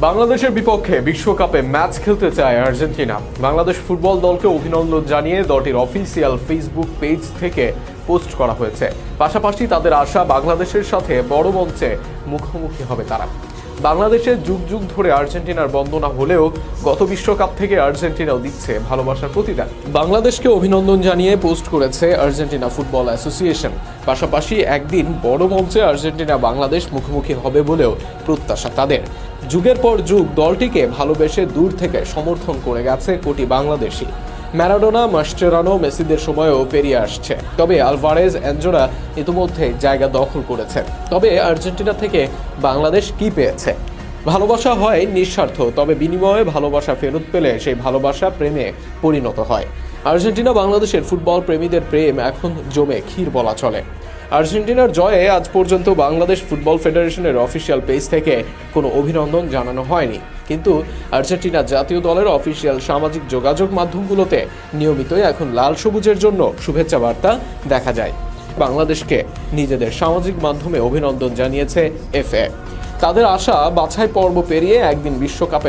বাংলাদেশের বিপক্ষে বিশ্বকাপে ম্যাচ খেলতে চায় আর্জেন্টিনা। বাংলাদেশ ফুটবল দলকে অভিনন্দন জানিয়ে দলটির অফিসিয়াল ফেসবুক পেজ থেকে পোস্ট করা হয়েছে। পাশাপাশি তাদের আশা, বাংলাদেশের সাথে বড় মঞ্চে মুখোমুখি হবে তারা। বাংলাদেশের যুগ যুগ ধরে আর্জেন্টিনার বন্দনা হলেও গত বিশ্বকাপ থেকে আর্জেন্টিনাও দিচ্ছে ভালোবাসার প্রতিদান। বাংলাদেশকে অভিনন্দন জানিয়ে পোস্ট করেছে আর্জেন্টিনা ফুটবল অ্যাসোসিয়েশন। পাশাপাশি একদিন বড় মঞ্চে আর্জেন্টিনা বাংলাদেশ মুখোমুখি হবে বলেও প্রত্যাশা তাদের। যুগের পর যুগ দলটিকে ভালোবেসে দূর থেকে সমর্থন করে গেছে কোটি বাংলাদেশি। ম্যারাডোনা, মাস্টেরানো, মেসিদের সময়ও পেরিয়ে আসছে। তবে আলভারেজ, অ্যাঞ্জোরা ইতিমধ্যে জায়গা দখল করেছেন। তবে আর্জেন্টিনা থেকে বাংলাদেশ কি পেয়েছে? ভালোবাসা হয় নিঃস্বার্থ, তবে বিনিময়ে ভালোবাসা ফেরত পেলে সেই ভালোবাসা প্রেমে পরিণত হয়। আর্জেন্টিনা বাংলাদেশের ফুটবল প্রেমীদের প্রেম এখন জমে ক্ষীর বলা চলে। আর্জেন্টিনার জয়ে আজ পর্যন্ত বাংলাদেশ ফুটবল ফেডারেশনের অফিসিয়াল পেজ থেকে কোনো অভিনন্দন জানানো হয়নি, কিন্তু আর্জেন্টিনা জাতীয় দলের অফিসিয়াল সামাজিক যোগাযোগ মাধ্যমগুলোতে নিয়মিতই এখন লাল সবুজের জন্য শুভেচ্ছা বার্তা দেখা যায়। বাংলাদেশকে নিজেদের সামাজিক মাধ্যমে অভিনন্দন জানিয়েছে এফএ। তাদের আশা, বাছাই পর্ব পেরিয়ে একদিন বিশ্বকাপে